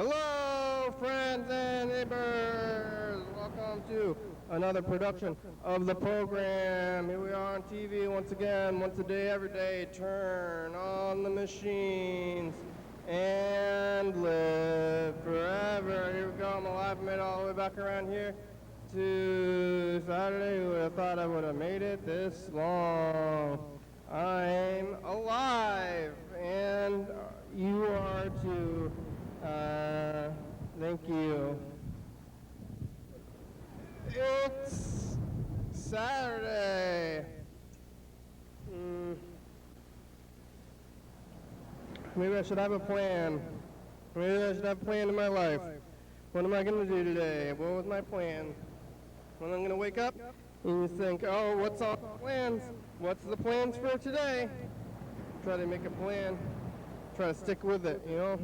Hello, friends and neighbors. Welcome to another production of the program. Here we are on TV once again, once a day, every day. Turn on the machines and live forever. Here we go. I'm alive. Made it all the way back around here to Saturday. Who would have thought I would have made it this long? I'm alive, and you are too. Thank you. It's Saturday. Maybe I should have a plan. Maybe I should have a plan in my life. What am I going to do today? What was my plan? When I'm going to wake up and you think, oh, what's all the plans? What's the plans for today? Try to make a plan. Try to stick with it, you know?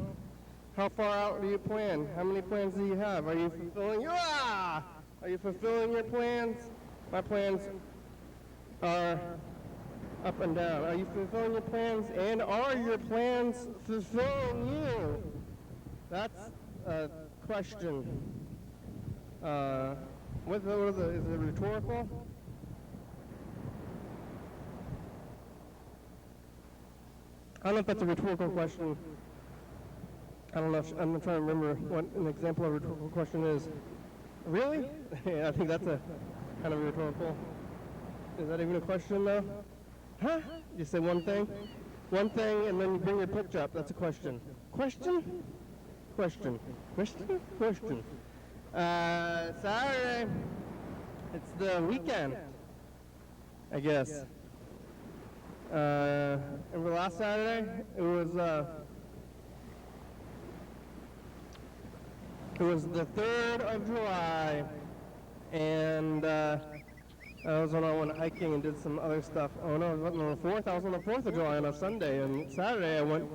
How far out do you plan? How many plans do you have? Are you fulfilling? Are you fulfilling your plans? My plans are up and down. Are you fulfilling your plans? And are your plans fulfilling you? That's a question. Is it rhetorical? I don't know if that's a rhetorical question. I don't know. I'm trying to remember what an example of a rhetorical question is. Really? Yeah, I think that's a kind of rhetorical. Is that even a question, though? Huh? You say one thing, and then you bring your picture up. That's a question. Question? Question. Question? Question. Saturday. It's the weekend, I guess. Remember last Saturday? It was the 3rd of July, and I went hiking and did some other stuff. Oh no, it wasn't on the 4th. I was on the 4th of July on a Sunday, and Saturday I went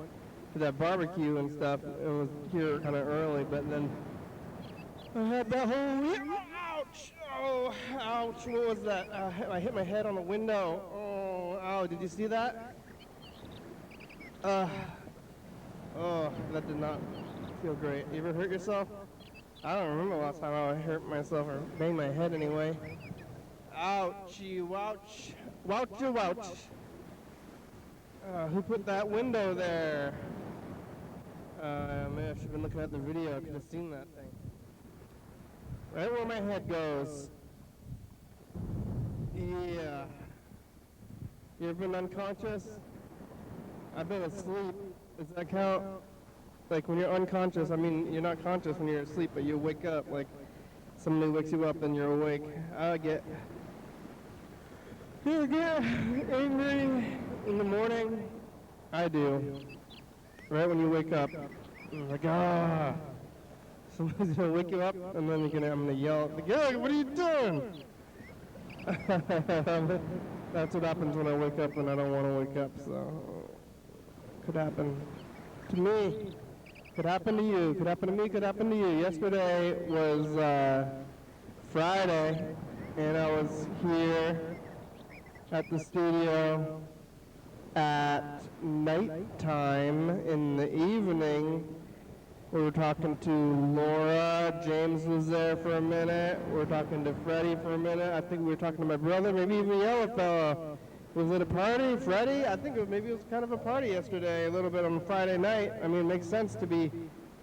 to that barbecue and stuff. It was here kind of early, but then I had that whole ouch! Oh, ouch! What was that? I hit my head on the window. Oh, ow! Did you see that? Oh, that did not feel great. You ever hurt yourself? I don't remember the last time I hurt myself or banged my head anyway. Ouchie, wouch. Woucha, wouch. Who put that window there? Man, I should have been looking at the video. I could have seen that thing. Right where my head goes. Yeah. You ever been unconscious? I've been asleep. Does that count? Like when you're unconscious, I mean, you're not conscious when you're asleep, but you wake up, like somebody wakes you up and you're awake. I get angry in the morning. I do. Right when you wake up. I'm like, somebody's gonna wake you up, and then I'm gonna yell, like, hey, what are you doing? That's what happens when I wake up and I don't want to wake up, so could happen to me. Could happen to you, could happen to me, could happen to you. Yesterday was Friday, and I was here at the studio at nighttime in the evening. We were talking to Laura. James was there for a minute. We were talking to Freddie for a minute. I think we were talking to my brother, maybe even the yellow fella. Was it a party, Freddie? I think maybe it was kind of a party yesterday, a little bit on Friday night. I mean, it makes sense to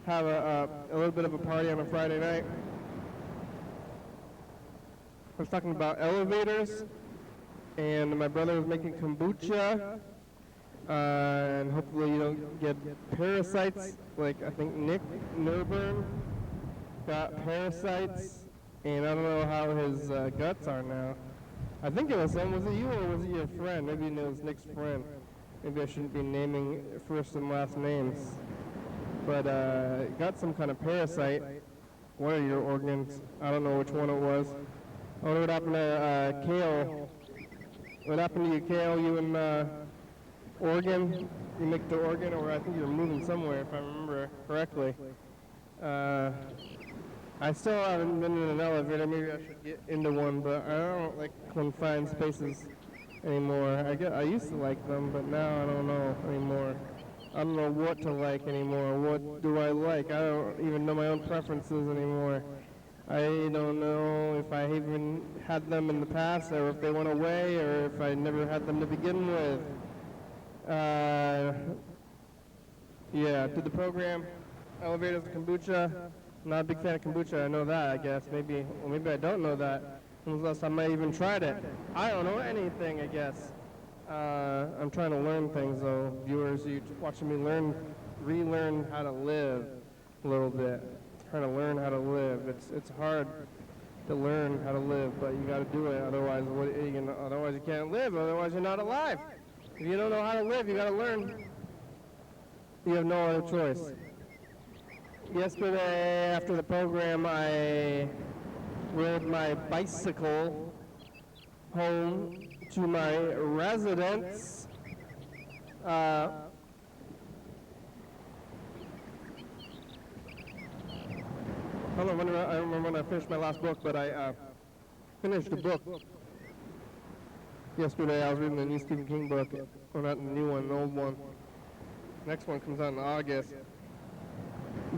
have a little bit of a party on a Friday night. I was talking about elevators, and my brother was making kombucha, and hopefully you don't get parasites. Like I think Nick Nurburn got parasites, and I don't know how his guts are now. I think it was him. Was it you or was it your friend? Maybe it was Nick's friend. Maybe I shouldn't be naming first and last names. But got some kind of parasite. One of your organs. I don't know which one it was. I wonder what happened to Kale. What happened to you, Kale? You in Oregon? You make the Oregon, or I think you're moving somewhere, if I remember correctly. I still haven't been in an elevator. Maybe I should get into one, but I don't like confined spaces anymore. I used to like them, but now I don't know anymore. I don't know what to like anymore. What do I like? I don't even know my own preferences anymore. I don't know if I even had them in the past or if they went away or if I never had them to begin with. Uh, yeah, did the program, Elevators to Kombucha. Not a big fan of kombucha, I know that, I guess. Maybe I don't know that. When was the last time I even tried it? I don't know anything, I guess. I'm trying to learn things, though. Viewers, you watching me relearn how to live a little bit. Trying to learn how to live. It's hard to learn how to live, but you got to do it. Otherwise, otherwise you can't live. Otherwise, you're not alive. If you don't know how to live, you got to learn. You have no other choice. Yesterday, after the program, I rode my bicycle home to my residence. I don't remember when I finished my last book, but I finished a book. Yesterday I was reading the new Stephen King book. Well, not the new one, the old one. Next one comes out in August.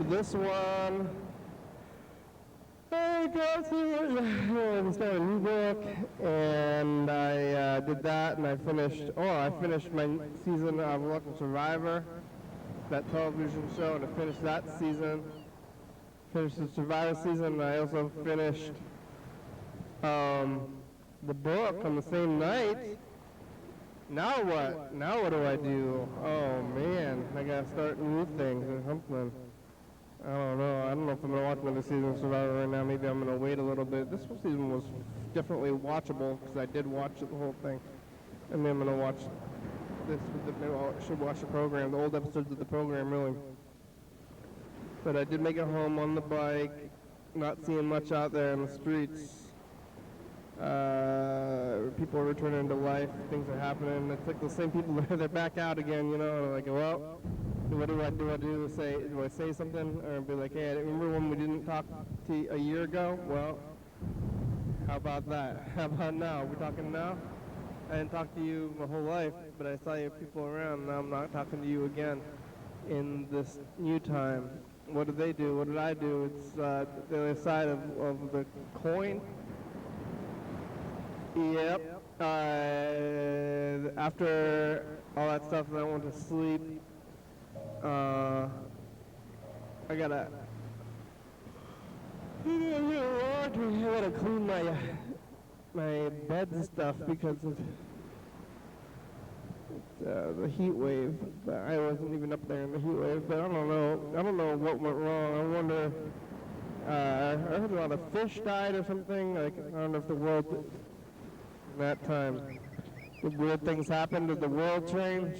This one, I got through it. I started a new book, and I did that, and I finished my season of Welcome Survivor, that television show, and I finished that season. Finished the Survivor season, and I also finished the book on the same night. Now what? Now what do I do? Oh man, I gotta start new things or something. I don't know. I don't know if I'm gonna watch another season of Survivor right now. Maybe I'm gonna wait a little bit. This season was definitely watchable because I did watch the whole thing. And then I'm gonna watch this. Maybe I should watch the program, the old episodes of the program, really. But I did make it home on the bike. Not seeing much out there in the streets. People are returning to life. Things are happening. It's like the same people. They're back out again. You know, like, well, what do I do? Do I say something or be like, hey, I remember when we didn't talk to you a year ago? Well, how about that? How about now? We're talking now. I didn't talk to you my whole life, but I saw you people around. Now I'm not talking to you again in this new time. What did they do? What did I do? It's the other side of the coin. Yep. After all that stuff, I went to sleep. I gotta clean my bed and stuff because of the heat wave. But I wasn't even up there in the heat wave. But I don't know what went wrong. I wonder. I heard a lot of fish died or something. Like I don't know if the world. That time, did weird things happen? Did the world change?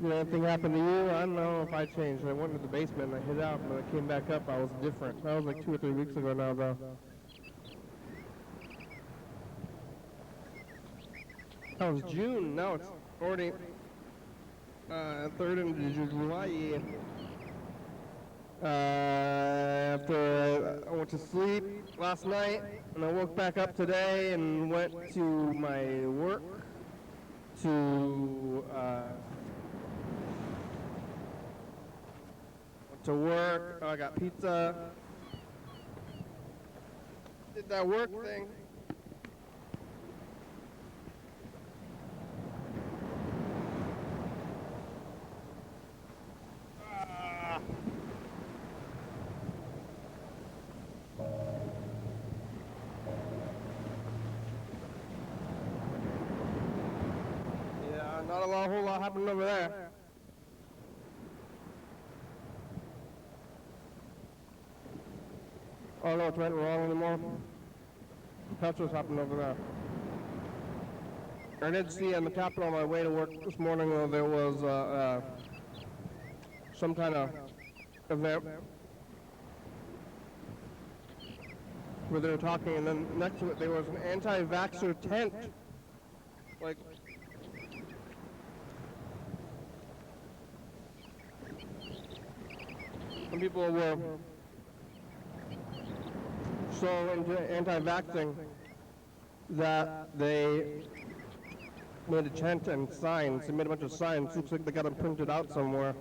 Did anything happen to you? I don't know if I changed. I went to the basement and I hid out, but when I came back up, I was different. That was like 2 or 3 weeks ago now, though. That was June. Now it's already 3rd of July. After I went to sleep last night, and I woke back up today and went to my work to work. I got pizza. Did that work thing. Not a whole lot happened over there. I don't know what's right or wrong anymore. That's what's happened over there. I did see on the Capitol on my way to work this morning, though, there was some kind of event where they were talking, and then next to it there was an anti-vaxxer tent. Like, some people were so into anti-vaxxing that they made a chant and signs. They made a bunch of signs. Looks like they got them printed out somewhere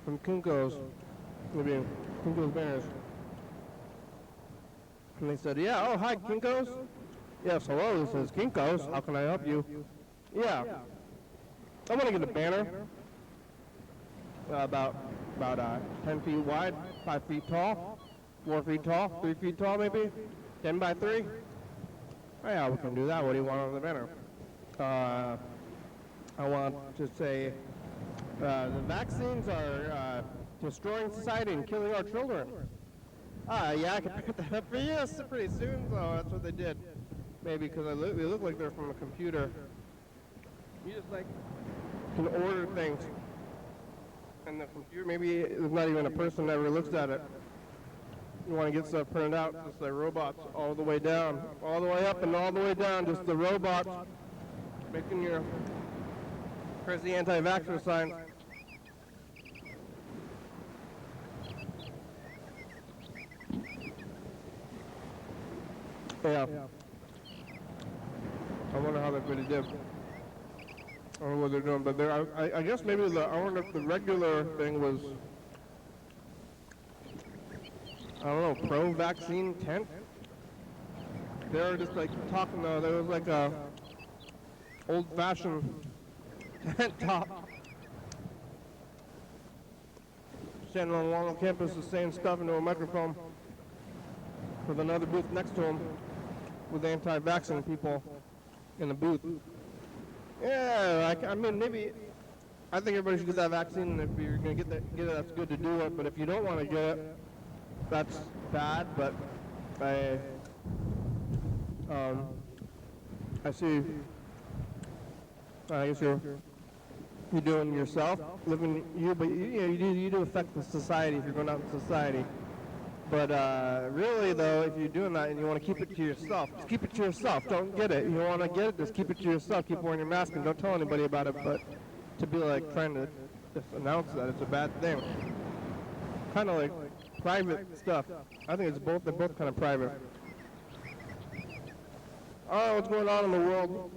from Kinko's, maybe Kinko's banners. And they said, yeah, oh, hi, Kinko's. Yes, hello, this is Kinko's. How can I help you? Yeah. I want to get a banner about 10 feet wide, 5 feet tall, 4 feet tall, 3 feet tall maybe, 10 by 3. Oh, yeah, we can do that. What do you want on the banner? I want to say the vaccines are destroying society and killing our children. Yeah, I can pick that up for you pretty soon. So that's what they did. Maybe because they look like they're from a computer. You just like can order things, and the computer, maybe there's not even a person that ever looks at it. You want to get stuff printed out, just like robots, all the way down, all the way up and all the way down, just the robots making your crazy anti-vaxxer sign. Yeah. I wonder how they really did. I don't know what they're doing, but I guess maybe I wonder if the regular thing was, I don't know, pro-vaccine tent? They were just like talking, there was like a old-fashioned tent top. Standing along the campus just saying stuff into a microphone with another booth next to him with anti-vaccine people in the booth. Yeah, I mean, maybe, I think everybody should get that vaccine, and if you're going to get it, that's good to do it, but if you don't want to get it, that's bad, but I see, I guess you're doing yourself, living you, but you do affect the society if you're going out in society. But really, though, if you're doing that and you want to keep it to yourself, just keep it to yourself. Don't get it. You want to get it, just keep it to yourself. Keep wearing your mask and don't tell anybody about it. But to be like trying to just announce that it's a bad thing, kind of like private stuff. I think it's both. They're both kind of private. I don't know what's going on in the world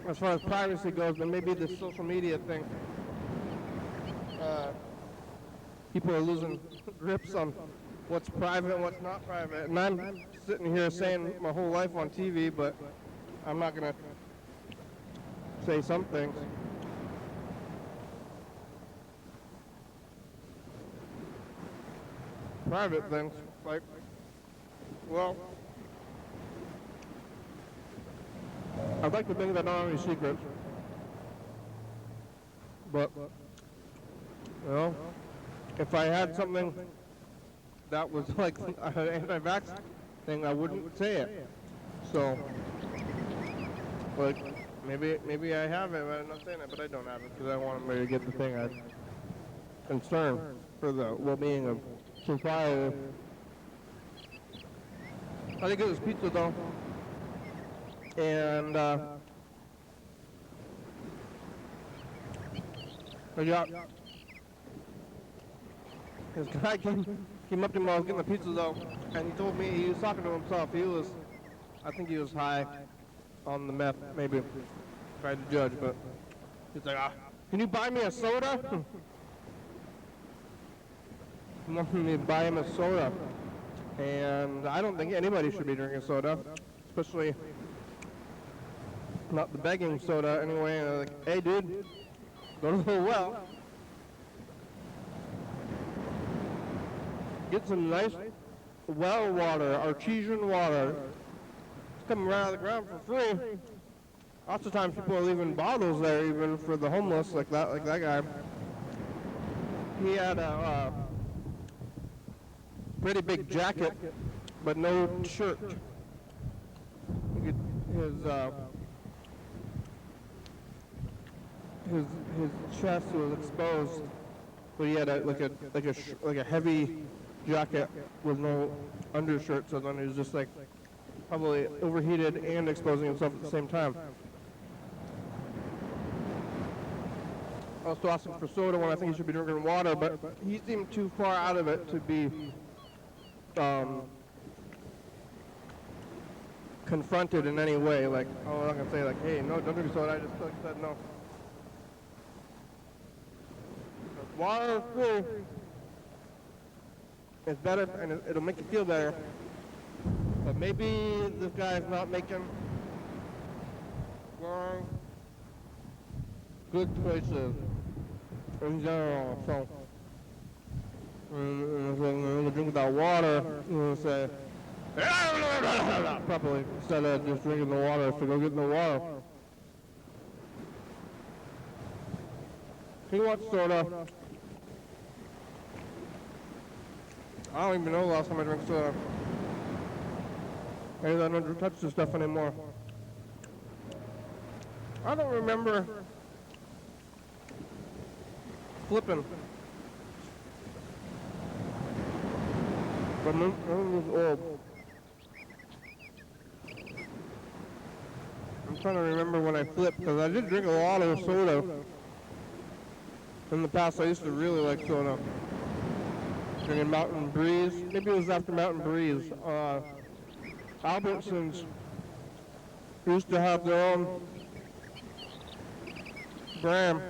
as far as privacy goes, but maybe this social media thing. People are losing grips on what's private and what's not private. And I'm sitting here saying my whole life on TV, but I'm not going to say some things. Private things, like, well, I'd like to think that I don't have any secrets, but, you know, if I had something that was like an anti-vax thing, I wouldn't say it. So, like, maybe I have it, but I'm not saying it, but I don't have it because I want to get the thing I'm concerned for the well-being of society. I think it was pizza though, and I got. This guy came up to me while I was getting the pizza though, and he told me, he was talking to himself, I think he was high on the meth, maybe, if I had to judge, but he's like, can you buy me a soda? He wanted me to buy him a soda, and I don't think anybody should be drinking soda, especially not the begging soda anyway. And like, hey dude, go to the well. Get some nice well water, artesian water. It's coming right out of the ground for free. Lots of times people are leaving bottles there even for the homeless, like that guy. He had a pretty big jacket, but no shirt. His chest was exposed, but he had like a heavy jacket with no undershirt, so then he was just like probably overheated and exposing himself at the same time. I also asked him for soda when I think he should be drinking water, but he seemed too far out of it to be kind confronted in any way. Like, oh, I'm not gonna say like, hey, no, don't drink soda. I just like said no. Water free. It's better and it'll make you feel better. But maybe this guy's not making good choices in general. So, when you drink without water, you say properly instead of just drinking the water. So go get in the water. Who wants soda? I don't even know the last time I drank soda. Maybe I don't touch this stuff anymore. I don't remember flipping. But I was old. I'm trying to remember when I flipped, because I did drink a lot of soda. In the past, I used to really like soda. Drinking Mountain Breeze. Maybe it was after Mountain Breeze. Albertsons used to have their own brand.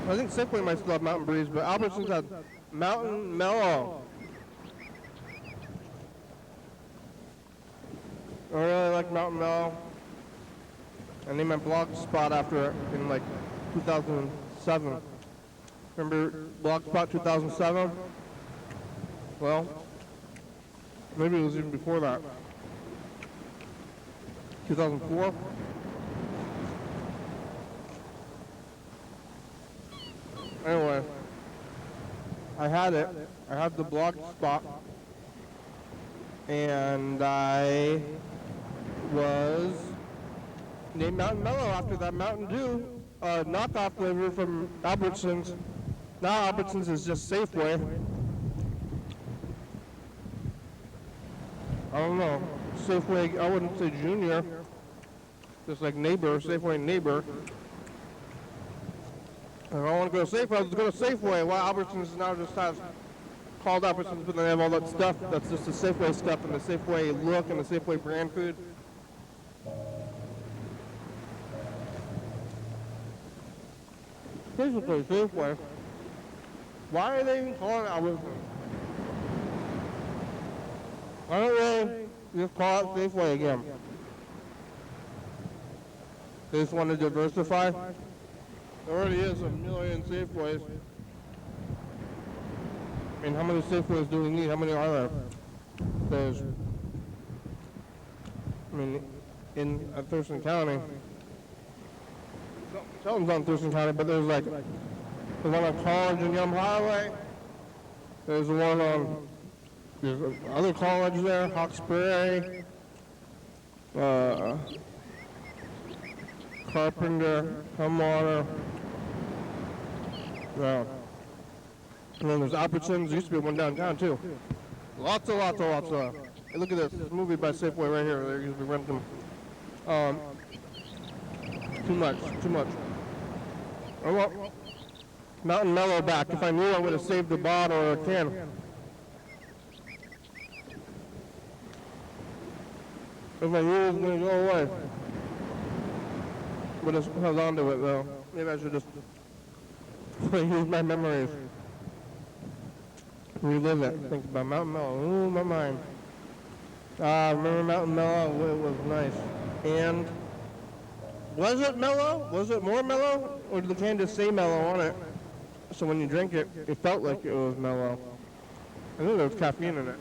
I think Safeway might still have Mountain Breeze, but Albertsons had Mountain Mellow. I really like Mountain Mellow. I named my blog spot after it in like 2007. Remember Blogspot 2007? Well, maybe it was even before that. 2004? Anyway, I had it. I had the blog spot. And I was named Mountain Mellow after that Mountain Dew knockoff flavor from Albertsons. Now Albertsons is just Safeway. I don't know. Safeway, I wouldn't say Junior. Just like Neighbor, Safeway Neighbor. If I want to go to Safeway, I'll just go to Safeway. Well, Albertsons now just has called Albertsons, but they have all that stuff that's just the Safeway stuff and the Safeway look and the Safeway brand food. Basically, Safeway. Why are they even calling it Albertsons? Why don't they just call it Safeway again? They just want to diversify? There already is a million Safeways. I mean, how many Safeways do we need? How many are there? There's, I mean, in Thurston County. Shelton's on Thurston County, but there's like the one on College and Yum Highway. There's the one on, there's other college there, Hawkesbury, Carpenter, Tumwater. Yeah. And then there's Albertsons. There used to be one downtown too. Lots of. Hey, look at this movie by Safeway right here. They're usually renting them. Too much. I want Mountain Mellow back. If I knew, I would have saved a bottle or a can. If I knew it was going to go away. Would have held on to it though. Maybe I should just use my memories. Relive it. Think about Mountain Mellow. Ooh, my mind. Remember Mountain Mellow? It was nice. And was it mellow? Was it more mellow? Or did the can just say mellow on it? So when you drink it, it felt like it was mellow. I think there was caffeine in it.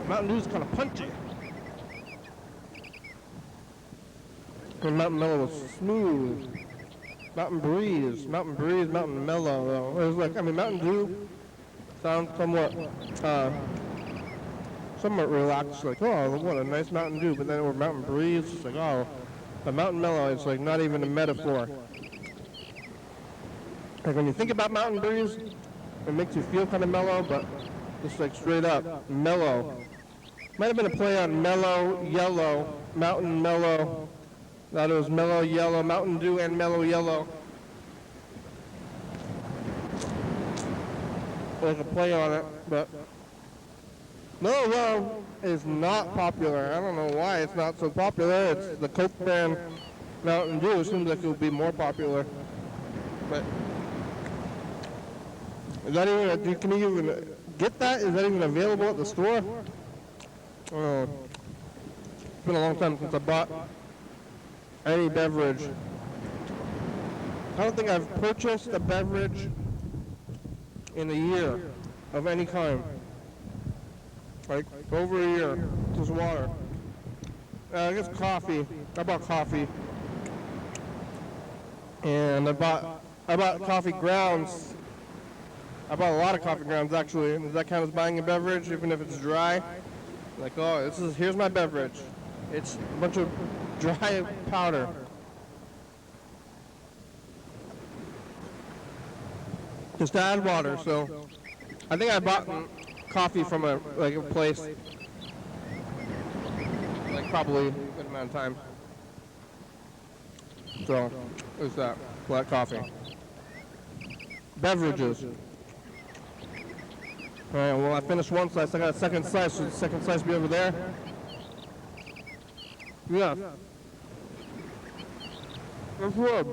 Mountain Dew's kind of punchy. And Mountain Mellow was smooth. Mountain Breeze, Mountain Mellow though. It was like, I mean, Mountain Dew sounds somewhat relaxed, like, oh, what a nice Mountain Dew. But then with Mountain Breeze, it's like, oh, the Mountain Mellow, it's like not even a metaphor. Like when you think about Mountain Breeze, it makes you feel kind of mellow, but just like straight up, mellow. Might have been a play on mellow yellow, Mountain Mellow. That was mellow yellow, Mountain Dew and mellow yellow. Like a play on it, but Well, is not popular. I don't know why it's not so popular. It's the Coke brand Mountain Dew. It seems like it would be more popular. But is that even? Can you even get that? Is that even available at the store? Oh, it's been a long time since I bought any beverage. I don't think I've purchased a beverage in a year of any kind. Like over a year, just water. I guess coffee. I bought coffee, and I bought coffee grounds. I bought a lot of coffee grounds actually. Does that count as buying a beverage, even if it's dry? Like, oh, here's my beverage. It's a bunch of dry powder. Just to add water. So, I think I bought coffee from a place, like probably a good amount of time. So, there's that. Black coffee. Beverages. Alright, well I finished one slice, I got a second slice. Should the second slice be over there? Yeah. It's good.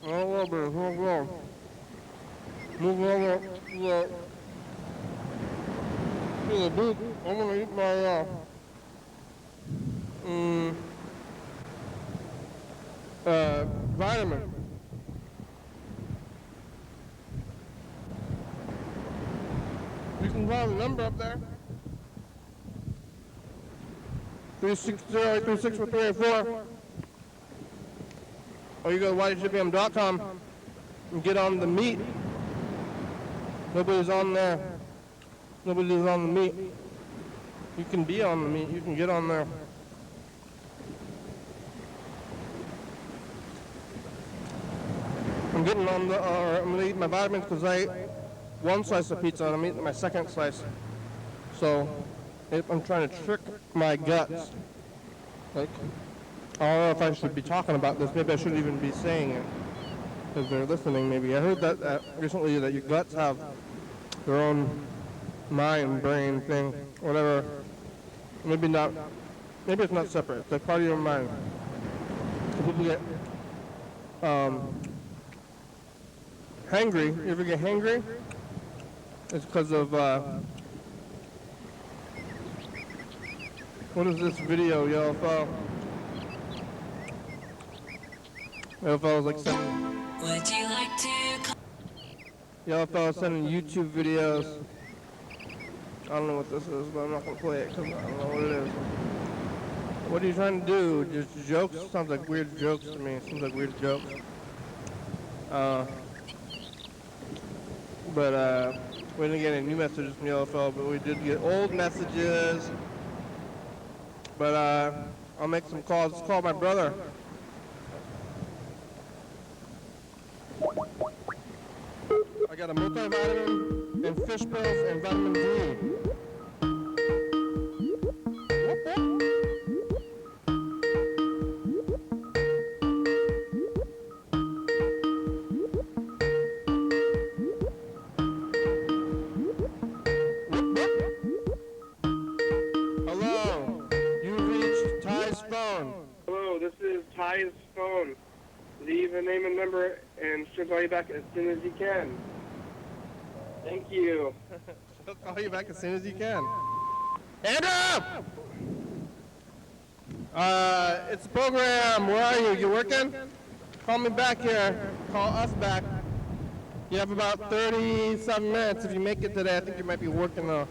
A little bit, it's real good. Move over to the booth. I'm gonna eat my vitamin. You can call the number up there. 360-836-4384. Or you go to YDHWM.com and get on the meet. Nobody's on there. Nobody's on the meet. You can be on the meet. You can get on there. I'm getting on the, I'm going to eat my vitamins because I ate one slice of pizza and I'm eating my second slice. So, I'm trying to trick my guts. Like, I don't know if I should be talking about this. Maybe I shouldn't even be saying it because they're listening maybe. I heard that recently that your guts have their own mind, brain thing, whatever. Maybe not. Maybe it's not separate. It's like part of your mind. So people get hangry. You ever get hangry? It's because of what is this video, Yellowfell? Yellowfell is like sending. Would you like to? Yellowfell is sending YouTube videos. I don't know what this is, but I'm not gonna play it because I don't know what it is. What are you trying to do? Just jokes? Sounds like weird jokes to me. Seems like weird jokes. But we didn't get any new messages from Yellowfell, but we did get old messages. But I'll make some calls. Let's call my brother. I got a multivitamin and fish pills and vitamin D. Phone. Leave a name and number and she'll call you back as soon as you can. Thank you. She'll call you back as soon as you can. Andrew! It's a program. Where are you? You working? Call me back here. Call us back. You have about 37 minutes. If you make it today, I think you might be working though.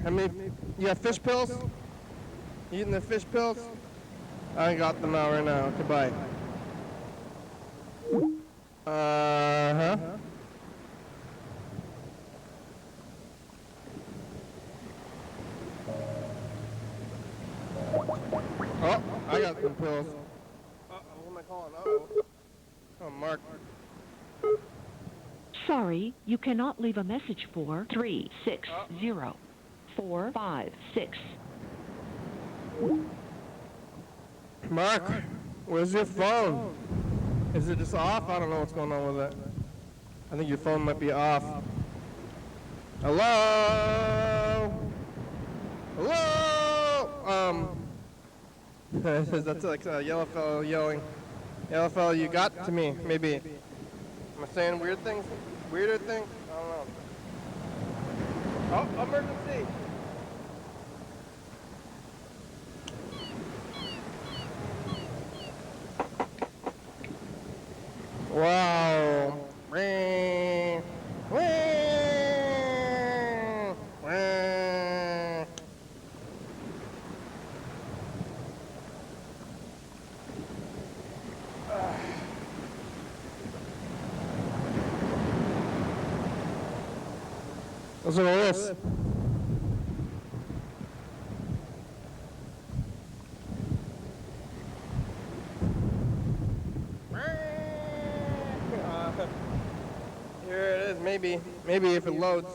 How many? You have fish pills? You eating the fish pills? I got them out right now. Goodbye. Uh-huh. Oh, I got some pills. Uh-oh, who am I calling? Uh-oh. Oh, Mark. Sorry, you cannot leave a message for 360-456. Mark, where's your phone? Is it just off? I don't know what's going on with it. I think your phone might be off. Hello? Hello? That's like a yellow fellow yelling. Yellow fellow, you got to me, maybe. Am I saying weird things? Weirder things? I don't know. Oh, emergency! Wow. Wah, wah, wah. Listen to this. Here it is, maybe if it loads.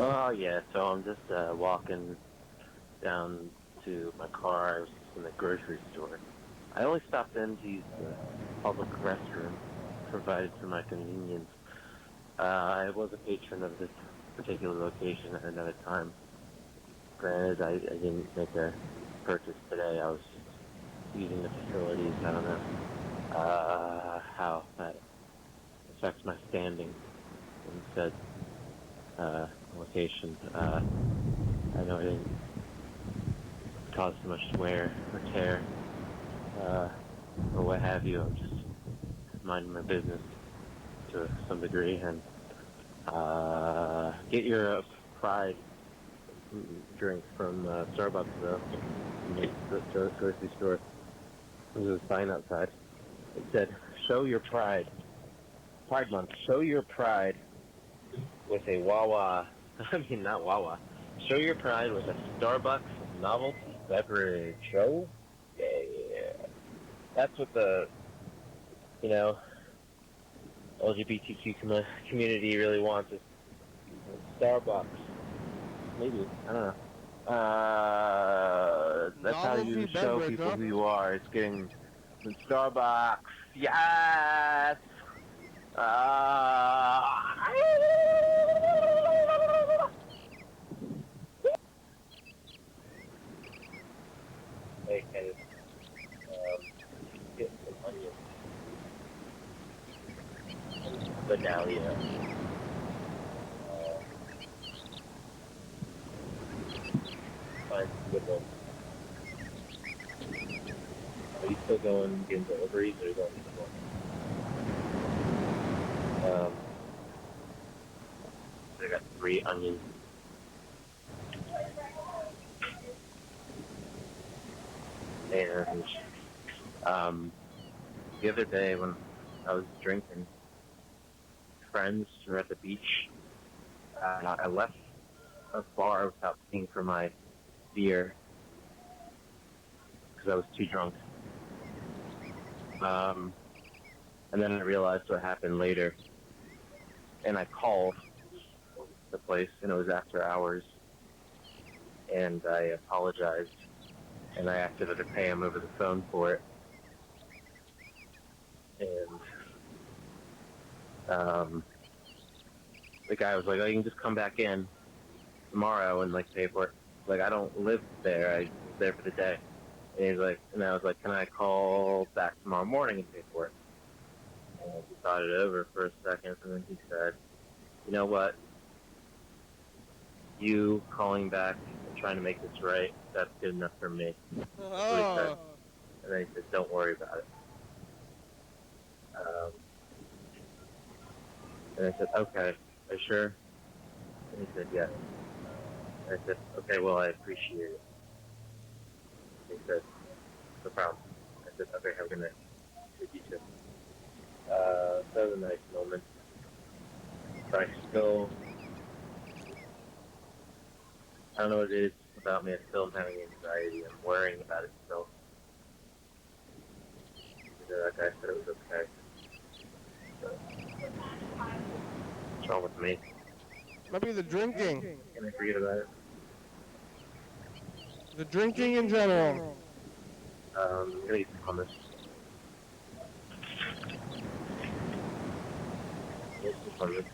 Oh yeah, so I'm just walking down to my car. I was in the grocery store. I only stopped in to use the public restroom provided for my convenience. I was a patron of this particular location at another time. Granted, I didn't make a purchase today. I was just using the facilities. I don't know how that affects my standing in said location. I know I didn't cause too much wear or tear or what have you. I'm just minding my business to some degree, and get your fried drink from Starbucks though. In the grocery store. There's a sign outside. It said, "Show your pride. Pride Month. Show your pride with a Wawa." I mean, not Wawa. Show your pride with a Starbucks novelty beverage. Show. Yeah. That's what the LGBTQ community really wants is Starbucks. Maybe. I don't know. That's how you show people who you are. It's getting some Starbucks. Yes! Hey, can get some onions. Vidalia. Find some good ones. Are you still going getting deliveries or are you going to the one? I got 3 onions. And the other day when I was drinking, friends were at the beach. I left a bar without paying for my beer because I was too drunk. And then I realized what happened later. And I called the place, and it was after hours. And I apologized. And I asked if I could pay him over the phone for it. And the guy was like, "Oh, you can just come back in tomorrow and pay for it." Like, I don't live there. I was there for the day. And he's like, and I was like, "Can I call back tomorrow morning and pay for it?" And he thought it over for a second, and then he said, "You know what? You calling back and trying to make this right, that's good enough for me." That's what he said. And then he said, "Don't worry about it." And I said, "Okay, are you sure?" And he said, "Yes." And I said, "Okay, well, I appreciate it." He said, "No problem." I said, "Okay, have a good night." You too. That was a nice moment. But I don't know what it is about me. I still am having anxiety. I'm worrying about it still. That guy said it was okay. What's wrong with me? Might be the drinking. Can I forget about it? The drinking in general. I'm gonna eat some hummus. Get some hummus.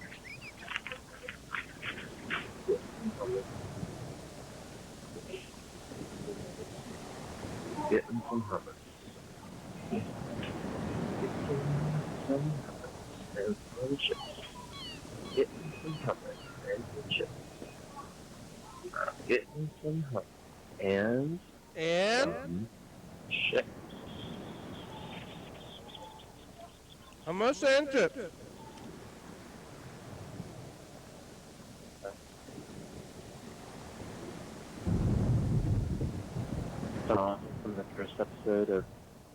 Get some hummus. Getting some hummus. Getting some hummus and some chips. Getting some hummus and some chips. Getting some hummus and some chips. Hummus and chips. From the first episode of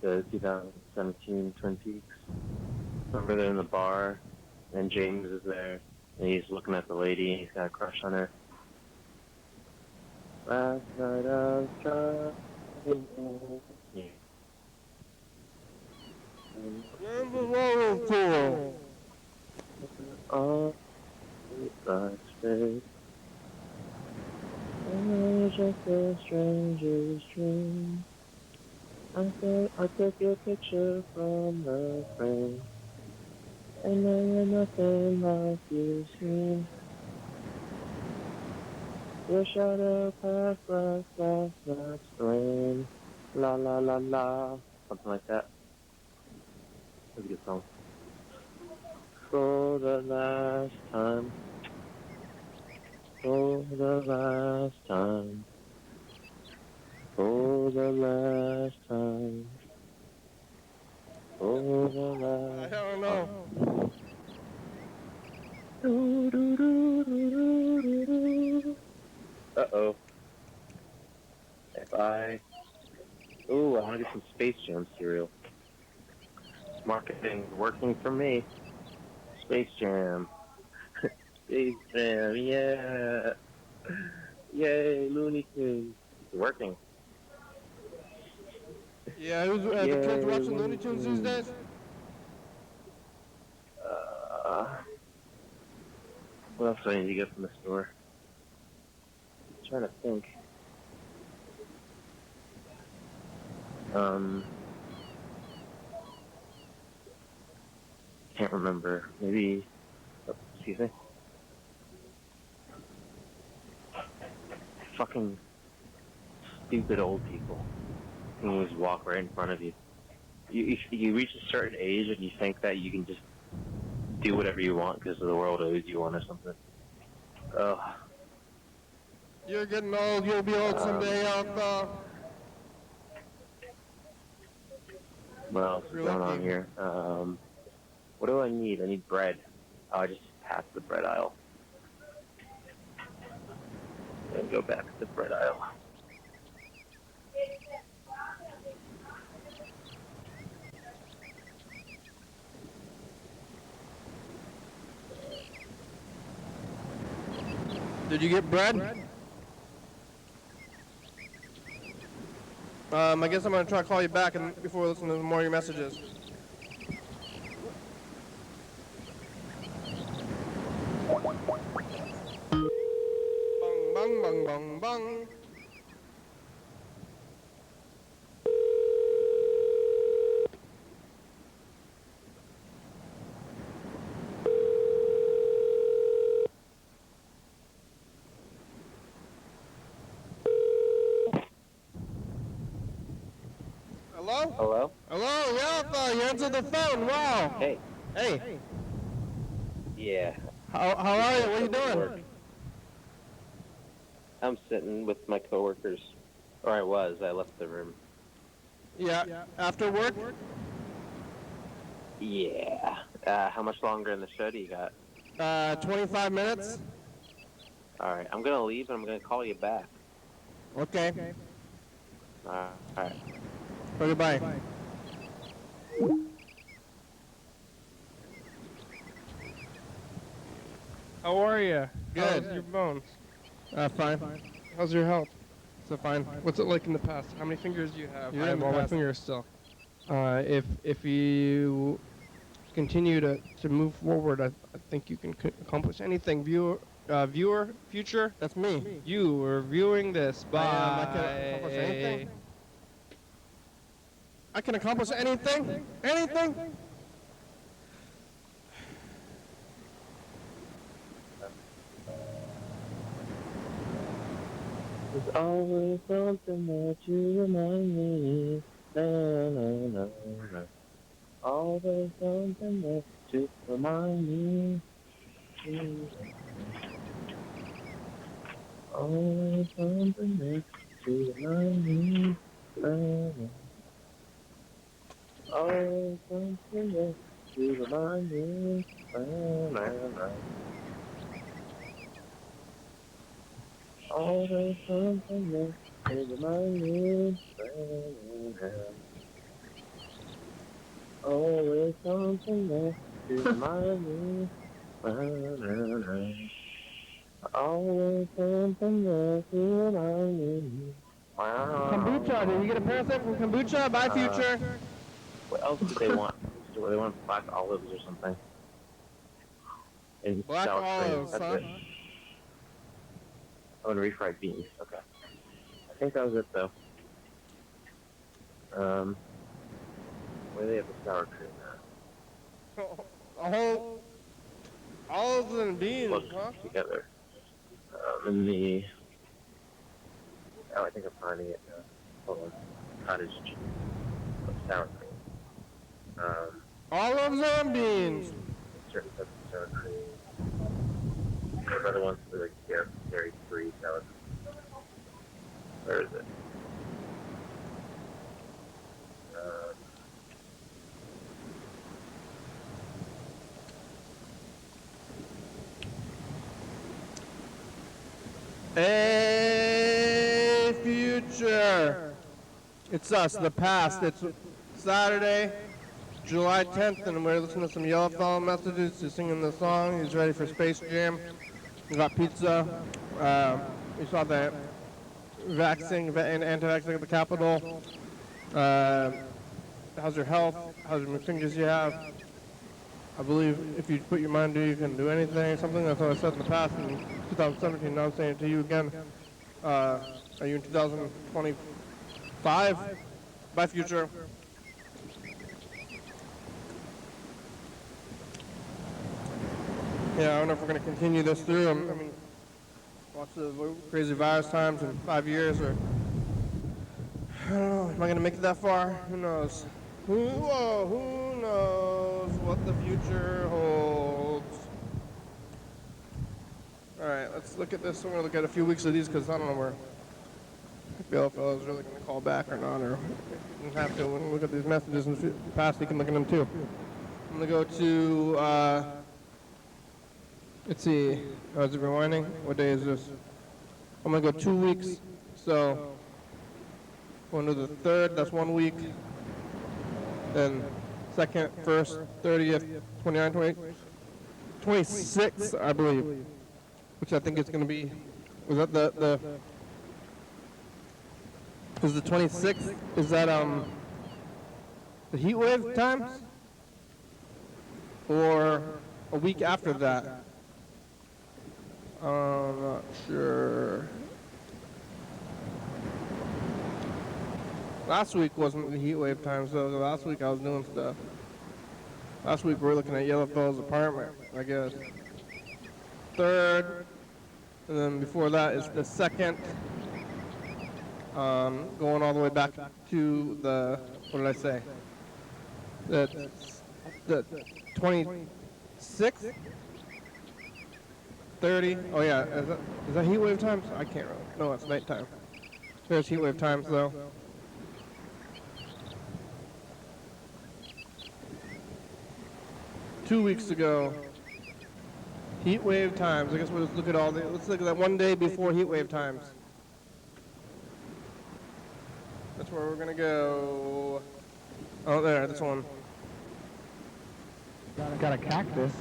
the 2017 Twin Peaks. Remember they're in the bar, and James is there, and he's looking at the lady, and he's got a crush on her. Last night I was driving home. Yeah. On the side it was just a stranger's dream. I thought I took your picture from the frame, and now you're nothing like you seem. Your shadow passed like last night's rain. La la la la. Something like that. That's a good song. For the last time. For the last time. For the last time. For the last I don't know. Uh-oh. Ooh, I want to get some Space Jam cereal. Marketing working for me. Space Jam. Space Jam, yeah. Yay, Looney Tunes. It's working. Yeah, who's the kids watching Looney Tunes these days? What else do I need to get from the store? I'm trying to think. Can't remember. Maybe. Oh, excuse me. Fucking stupid old people who always walk right in front of you. You reach a certain age and you think that you can just do whatever you want because the world owes you one or something. Ugh. You're getting old. You'll be old someday, Alpha. What else is going on here? What do I need? I need bread. Oh, I just passed the bread aisle. And go back to the bread aisle. Did you get bread? I guess I'm gonna try to call you back before we listen to more of your messages. Bang, bang, bang, bang, bang. Hello? Hello? Hello, yeah, you answered the phone, wow. Hey. Hey, Yeah. how are you? What are you doing? Work. I'm sitting with my coworkers. Or I was. I left the room. Yeah, after work? Yeah. How much longer in the show do you got? 25 minutes? Alright, I'm gonna leave and I'm gonna call you back. Okay. Alright. Okay, bye. How are you? Good. How's your bones? Fine. How's your health? So fine. What's it like in the past? How many fingers do you have? You're I in have the all my past. fingers still. If you continue to move forward, I think you can accomplish anything. viewer, future. That's me. You were viewing this. I am. I can accomplish anything. I can accomplish anything. Anything. There's always something that you remind me. Na, na, na, na. Always something that you remind me. Always something that you remind me. Na, na. Always something that you remind me. Na, na, na. Always something that you remind me. Always something that you remind me. Always something that you remind me. Kombucha. Did you get a parasite from kombucha? Bye, future. What else do they want? Do they want black olives or something? And Black sour cream. olives, That's huh? it. Oh, and refried beans. Okay. I think that was it, though. Where do they have the sour cream at? Olives and beans, Close huh? together. In the... Oh, I think I'm finding it now. Hold on. Cottage cheese. Sour cream. Olives and beans. Certain types of sour cream. There's other ones that are like dairy-free sour cream. Where is it? Hey, future. It's us, the past. It's Saturday, July 10th, and we're listening to some Yellow Fellow messages. He's singing the song. He's ready for Space Jam. We got pizza. We saw the vaccine and anti-vaccine at the Capitol. How's your health? How's your fingers you have? I believe if you put your mind to it, you can do anything. Something that's what I said in the past in 2017. Now I'm saying it to you again. Are you in 2025? Bye, future. Yeah, I don't know if we're going to continue this through. I mean, watch the crazy virus times in 5 years, or I don't know. Am I going to make it that far? Who knows? Who knows what the future holds? All right, let's look at this. We're going to look at a few weeks of these because I don't know where if the fellow is really going to call back or not, or he doesn't have to. When we look at these messages in the past, he can look at them too. I'm going to go to, let's see, oh, is it rewinding? What day is this? I'm going to go 2 weeks. So, going to the 3rd, that's 1 week. Then 2nd, 1st, 30th, 29th, 28th, 26th, I believe, which I think it's going to be, was that is the 26th, is that the heat wave times? Or a week after that? I'm not sure. Last week wasn't the heat wave time, so last week I was doing stuff. Last week we were looking at Yellowfellow's apartment, I guess. 3rd, and then before that is the 2nd, going all the way back to the, what did I say? The 26th? 30, oh yeah, is that heat wave times? I can't really, no, it's nighttime. There's heat wave times though. Two weeks ago, heat wave times. I guess we'll just look at let's look at that one day before heat wave times. That's where we're gonna go. Oh, there, this one. Got a cactus.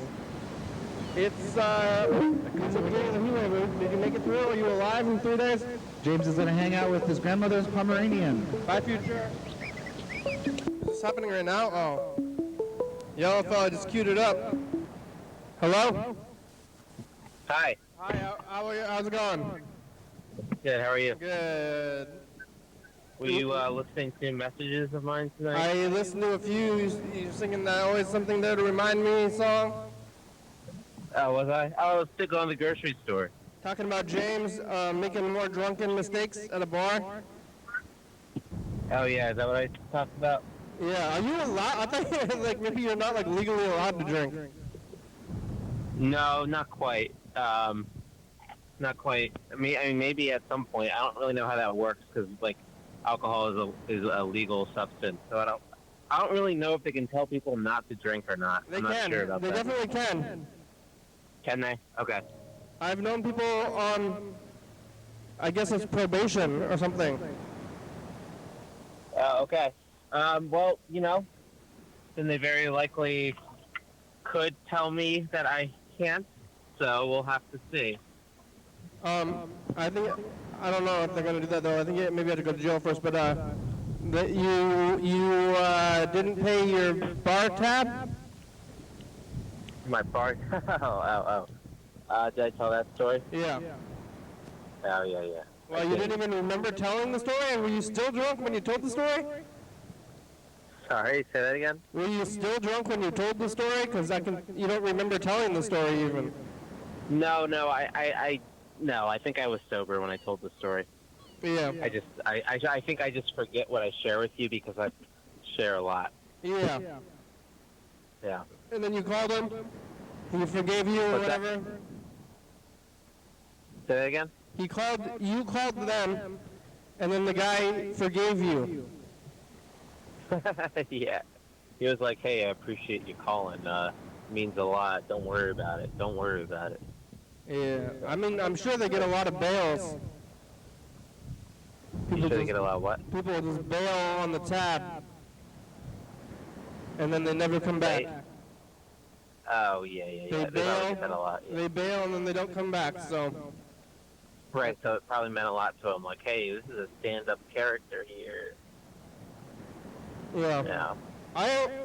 It's the beginning of the heat wave. Did you make it through? Are you alive in 3 days? James is gonna hang out with his grandmother's Pomeranian. Bye, future. Is this happening right now? Oh. Yellow fella just queued it up. Hello? Hi. Hi, how's it going? Good. How are you? Good. Were you listening to messages of mine tonight? I listened to a few. You singing that "Always Something There to Remind Me" song, Oh, was I? I was still going to the grocery store. talking about James making more drunken mistakes at a bar. Oh yeah, is that what I talked about? Yeah, are you allowed? I thought like maybe you're not like legally allowed to drink. No, not quite. Not quite. I mean, maybe at some point. I don't really know how that works because like alcohol is a legal substance. So I don't really know if they can tell people not to drink or not. They I'm not can. sure about They that. definitely can. Can they? Okay. I've known people on, I guess it's probation or something. Okay. Well, then they very likely could tell me that I can't. So we'll have to see. I think I don't know if they're gonna do that though. I think maybe I have to go to jail first. But that you didn't pay your bar tab. My bar. Did I tell that story? Yeah. Oh yeah. Well, you didn't even remember telling the story, and were you still drunk when you told the story? Sorry, say that again. Were you still drunk when you told the story? Because you don't remember telling the story even. No, I think I was sober when I told the story. Yeah. I think I just forget what I share with you because I share a lot. Yeah. Yeah. And then you called him. He forgave you or What's that? whatever. Say that again. You called them, and then the guy forgave you. Yeah. He was like, "Hey, I appreciate you calling. Means a lot. Don't worry about it. Don't worry about it." Yeah. I mean, I'm sure they get a lot of bails. You sure they get a lot of what? People just bail on the tab, and then they never come back. Oh yeah. They They probably get that a bail, lot. Yeah. they bail, and then they don't come back. So, Right. So it probably meant a lot to him. Like, hey, this is a stand-up character here. yeah.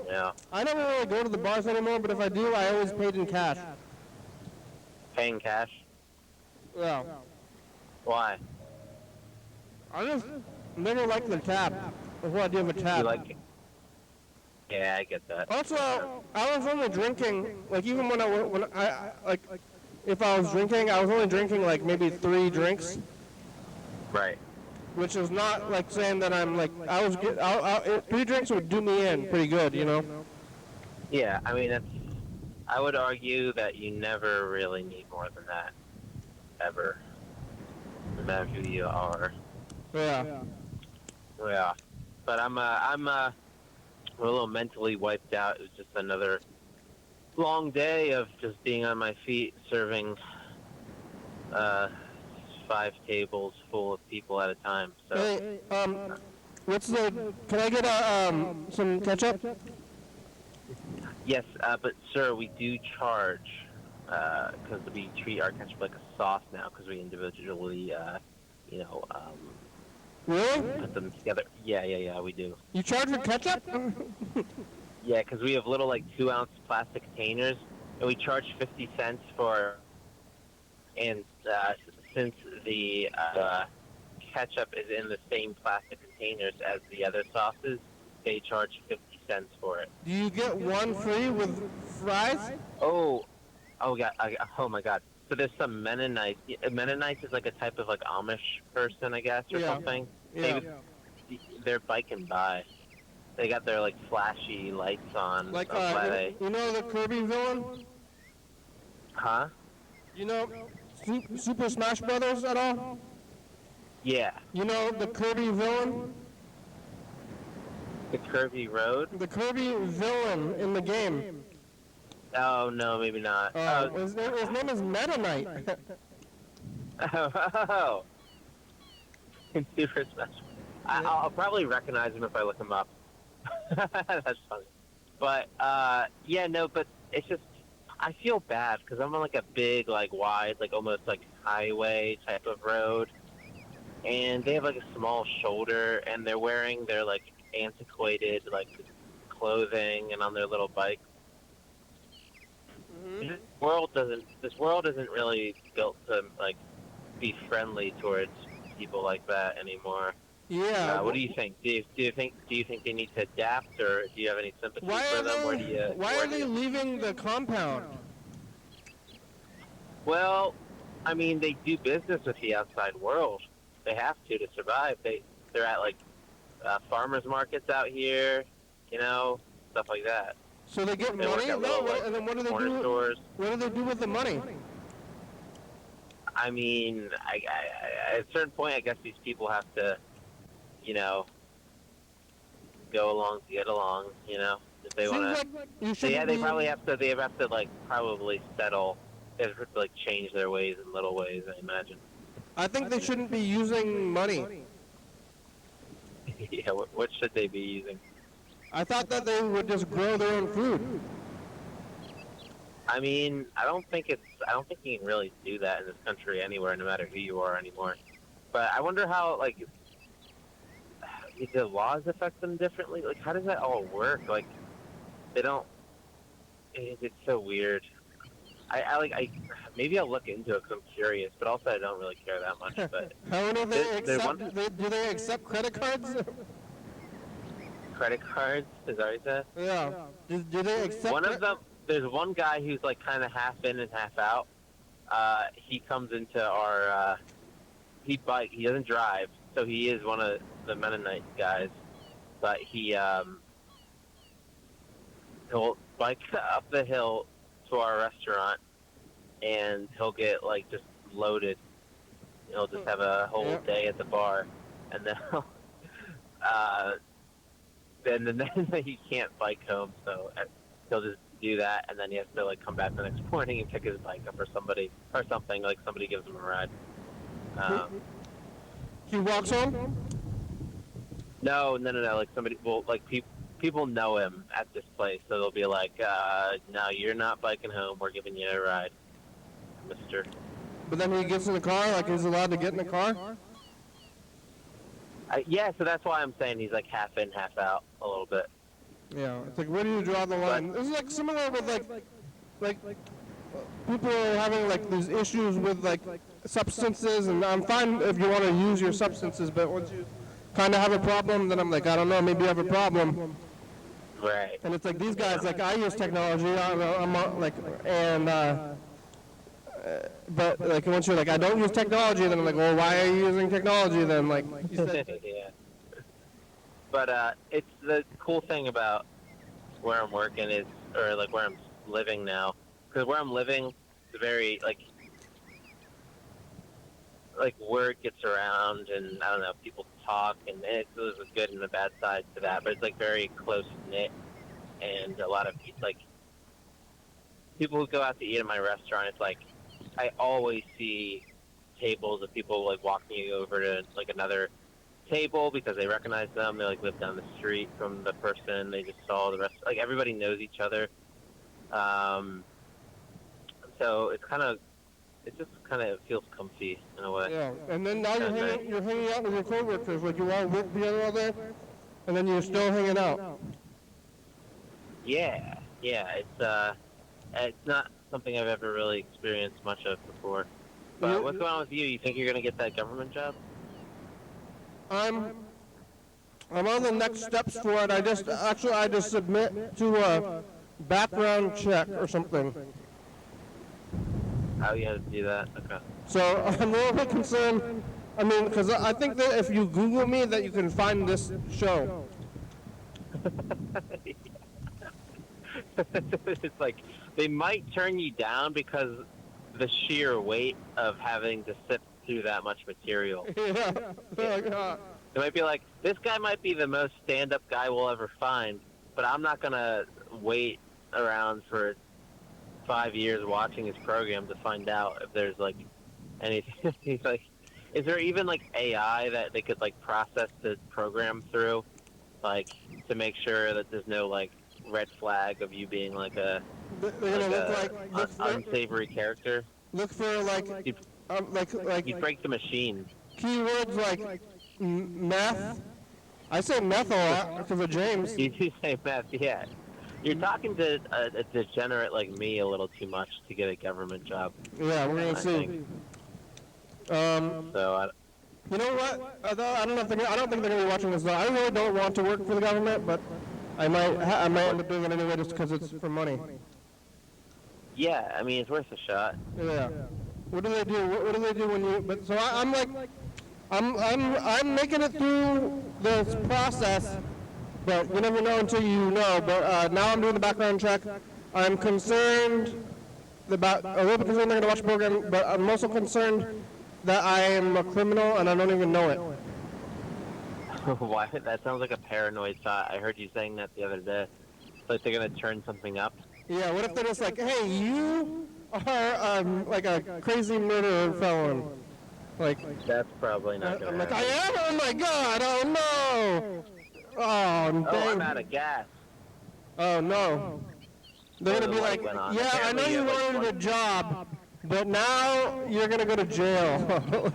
Yeah. I never really go to the bars anymore, but if I do, I always paid in cash. Paying cash. Yeah. Why? I just never liked the tab. The whole idea of a tab. You like? Yeah, I get that. Also, I was only drinking, like even when I like, if I was drinking, I was only drinking like maybe 3 drinks, Right. which is not like saying that I'm like, 3 drinks would do me in pretty good, you know? Yeah, I mean, I would argue that you never really need more than that, ever. No matter who you are. Yeah. Yeah. But I'm a little mentally wiped out. It was just another long day of just being on my feet, serving 5 tables full of people at a time. So. Hey, can I get some ketchup? Yes, but sir, we do charge because we treat our ketchup like a sauce now because we individually, Really? put them together. Yeah, we do. You charge for ketchup? Yeah, because we have little like 2-ounce plastic containers, and we charge 50 cents for. And since the ketchup is in the same plastic containers as the other sauces, they charge 50 cents for it. Do you get one free with fries? Oh my God! So there's some Mennonites. Mennonites is like a type of like Amish person, I guess, or something. Yeah. They're biking by. They got their like flashy lights on. Like, so you know the Kirby villain? Huh? You know Super Smash Brothers at all? Yeah. You know the Kirby villain? The Curvy Road. The Kirby villain in the game. Oh no, maybe not. His name is Meta Knight. Oh. Super Smash. I'll probably recognize him if I look him up. That's funny. But but it's just I feel bad because I'm on like a big, like wide, like almost like highway type of road, and they have like a small shoulder, and they're wearing their like antiquated like clothing and on their little bike. This world isn't really built to like be friendly towards people like that anymore. Yeah. What do you think? Do you think they need to adapt, or do you have any sympathy Why for are them? why are they leaving the compound? Well, I mean, they do business with the outside world. They have to survive. They're at like farmers markets out here, stuff like that. So they get They work money? at No, little, like, and then what do they corner do? stores. What do they do with the money? I mean, I at a certain point, I guess these people have to, go along to get along. If they want Seems like you to. shouldn't Yeah, they be- probably have to. They have to like probably settle. They have to like change their ways in little ways. I imagine. I think they shouldn't be using money. Yeah. What should they be using? I thought that they would just grow their own food. I mean, I don't think you can really do that in this country anywhere, no matter who you are anymore. But I wonder how, like, do the laws affect them differently? Like, how does that all work? Like, they don't. It's so weird. Maybe I'll look into it because I'm curious, but also I don't really care that much. But How do they There's accept? Do they accept credit cards? credit cards, is that what you said? Yeah. Do they accept? One of them. There's one guy who's like kind of half in and half out. He comes into our. He doesn't drive, so he is one of the Mennonite guys. But he'll bike up the hill to our restaurant, and he'll get like just loaded. He'll just have a whole day at the bar, and then then he can't bike home, so he'll just do that, and then he has to like come back the next morning and pick his bike up for somebody or something. Like somebody gives him a ride. He walks home. No. Like somebody, well, like people know him at this place, so they'll be like, "No, you're not biking home. We're giving you a ride, Mister." But then he gets in the car. Like he's allowed to get in the car. Yeah, so that's why I'm saying he's like half in, half out a little bit. Yeah. It's like, where do you draw the line? This is like similar with like people are having like these issues with like substances, and I'm fine if you want to use your substances, but once you kind of have a problem, then I'm like, I don't know, maybe you have a problem. Right. And it's like these guys, like I use technology, but like once you're like, I don't use technology, then I'm like, well, why are you using technology then? Like you said. Yeah. But it's the cool thing about where I'm working is, or like where I'm living now, because where I'm living, it's very like word gets around, and I don't know, people talk, and there's a good and a bad side to that, but it's like very close knit, and a lot of like people who go out to eat at my restaurant, it's like I always see tables of people like walking over to like another table because they recognize them. They like live down the street from the person they just saw. The rest, like everybody knows each other. So it just kind of feels comfy in a way. Yeah, and then now you're hanging out with your coworkers, like you all work together all day, and then you're still hanging out. Yeah, it's not something I've ever really experienced much of before. But what's going on with you? You think you're gonna get that government job? I'm on the next steps for it. I just submit to a background check or something. How you had to do that? Okay. So I'm a little bit concerned. I mean, because I think that if you Google me, that you can find this show. It's like they might turn you down because the sheer weight of having to sift through that much material. Yeah. They might be like, this guy might be the most stand-up guy we'll ever find, but I'm not gonna wait around for 5 years watching his program to find out if there's like anything. He's like, is there even like AI that they could like process the program through, like to make sure that there's no like red flag of you being like a unsavory character? Look for like You break the machine. Keywords like meth. I say meth a lot because of James. You do say meth, yeah. You're talking to a degenerate like me a little too much to get a government job. Yeah, we're I gonna see. think. So, you know what? I don't know if I don't think they're gonna be watching this. Though. I really don't want to work for the government, but I might end up doing it anyway just because it's for money. yeah, I mean, it's worth a shot. Yeah. What do they do? What do they do when you? But so I'm like, I'm making it through this process, but you never know until you know. But now I'm doing the background check. I'm concerned about a little bit concerned they're gonna watch the program, but I'm also concerned that I am a criminal and I don't even know it. Why? That sounds like a paranoid thought. I heard you saying that the other day. Like they're gonna turn something up. Yeah. What if they're just like, hey, you are like a crazy murderer felon? Like. That's probably not gonna I'm like, I happen. am? Oh my god, oh no! Oh, Oh, dang. I'm out of gas. Oh no. They're gonna be the like, light went on. yeah, I know Apparently you you have, like, wanted a job, but now you're gonna go to jail.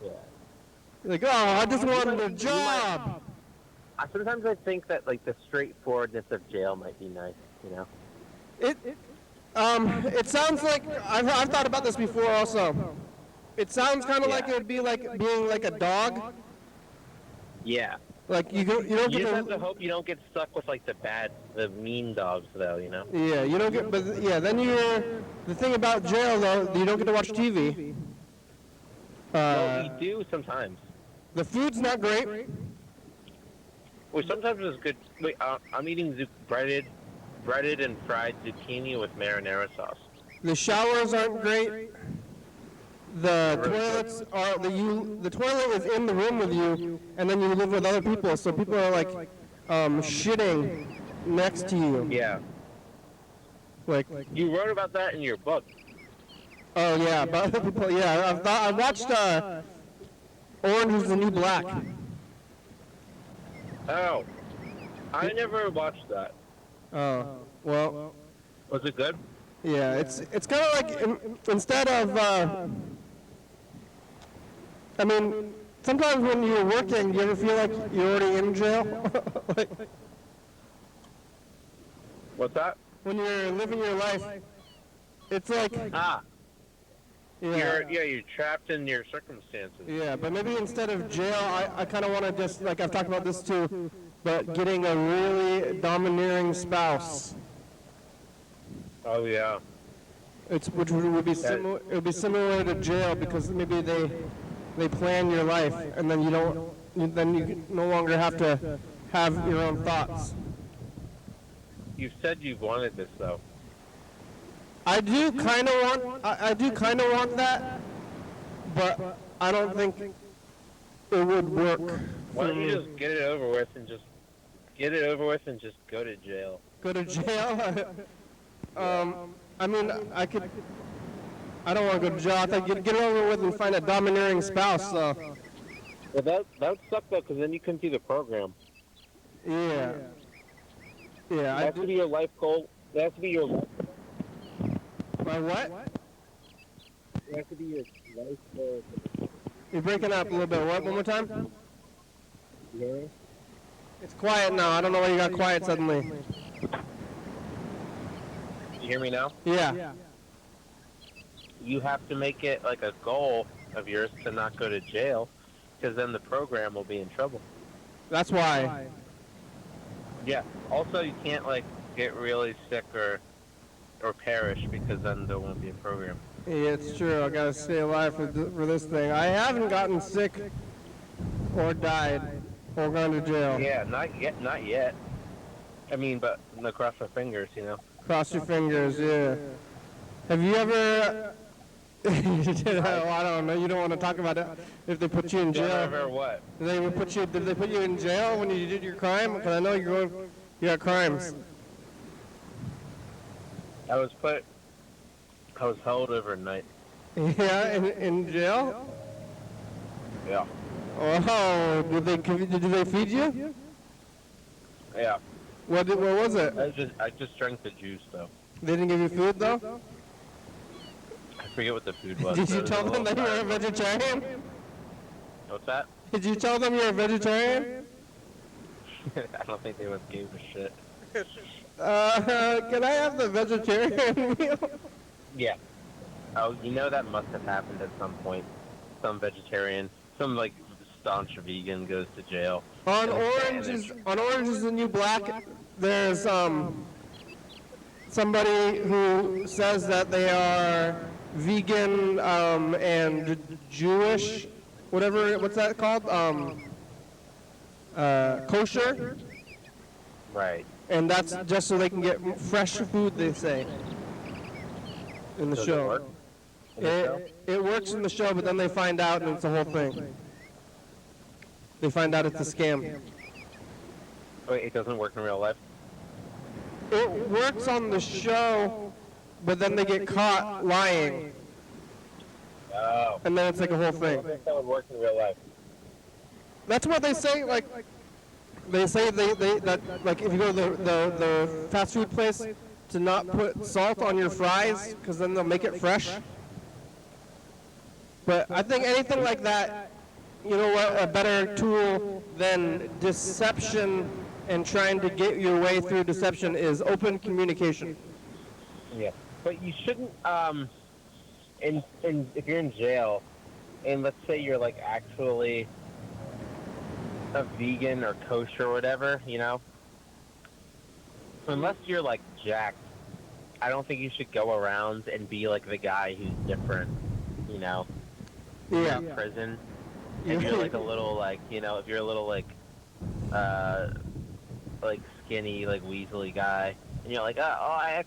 Yeah. Like, oh, I just wanted a job. Sometimes I think that like the straightforwardness of jail might be nice. You know. It sounds like, I've thought about this before also. It sounds kind of like it would be like being like a dog. Yeah. Like you don't You get just to, have to hope you don't get stuck with like the mean dogs though. You know. yeah, you don't get, but yeah, then the thing about jail though, you don't get to watch TV. Well, we do sometimes. The food's not great. Well, sometimes it's good. Wait, I'm eating breaded and fried zucchini with marinara sauce. The showers aren't great. The toilets are the toilet is in the room with you, and then you live with other people, so people are like shitting next to you. Yeah. Like, You wrote about that in your book. oh yeah, but other people, yeah. I watched Orange Is the New Black. Oh. I never watched that. Oh, well, Was it good? yeah. It's kind of like instead of. I mean, sometimes when you're working, do you ever feel like you're already in jail? Like, What's that? when you're living your life, it's like, Ah. yeah, You're trapped in your circumstances. yeah. But maybe instead of jail, I kind of want to just, like I've talked about this too, but getting a really domineering spouse. Oh yeah. Which would be similar. It would be similar to jail because maybe they plan your life, and then then you no longer have to have your own thoughts. You said you wanted this though. I do kind of want that, but I don't think it would work. Why for don't you me. just get it over with and just go to jail? Go to jail? I mean, I don't want to go to jail. I think get it over with and find a domineering spouse. So. Well, that would suck though, because then you couldn't do the program. Yeah. Yeah. That has to be your life goal. That has to be your life. My what? That has to be your life goal. You're breaking up a little bit. What? One more time? You hear me? It's quiet now. I don't know why you got quiet suddenly. You hear me now? Yeah. You have to make it like a goal of yours to not go to jail, because then the program will be in trouble. That's why. Yeah. Also, you can't like get really sick or perish, because then there won't be a program. Yeah, it's true. I gotta stay alive for this thing. I haven't gotten sick or died or gone to jail. Yeah, not yet. I mean, but cross our fingers, you know. Cross your fingers, yeah. Have you ever? Well, I don't know. You don't want to talk about it. If they put you in jail. Whatever, what? Did they put you in jail when you did your crime? Because I know you got crimes. I was held overnight. Yeah, in jail. Yeah. Oh, did they feed you? Yeah. What was it? I just drank the juice though. They didn't give you food though? I forget what the food was. Did you but it was tell a them that little you were a fire. vegetarian? What's that? Did you tell them you're a vegetarian? I don't think they would give a shit. Can I have the vegetarian meal? Yeah. Oh, you know that must have happened at some point. Some vegetarian, some like staunch vegan goes to jail. On And Orange is the New Black, there's somebody who says that they are vegan and Jewish, what's that called? Kosher, right. and that's just so they can get fresh food, they say, in the Does it show. work in the show? It works in the show, but then they find out and it's a whole thing. They find out it's a scam. Wait, it doesn't work in real life? It works on the show, but then they get caught lying, Oh. and then it's like a whole I thing. think that would work in real life. That's what they say. Like they say that like if you go to the fast food place, to not put salt on your fries because then they'll make it fresh. But I think anything like that, you know what, a better tool than deception and trying to get your way through deception is open communication. Yeah. But you shouldn't, if you're in jail, and let's say you're like actually a vegan or kosher or whatever, you know, unless you're like jacked, I don't think you should go around and be like the guy who's different, you know, Yeah. in prison. If you're like a little like, you know, if you're a little like skinny, like weaselly guy, and you're like, I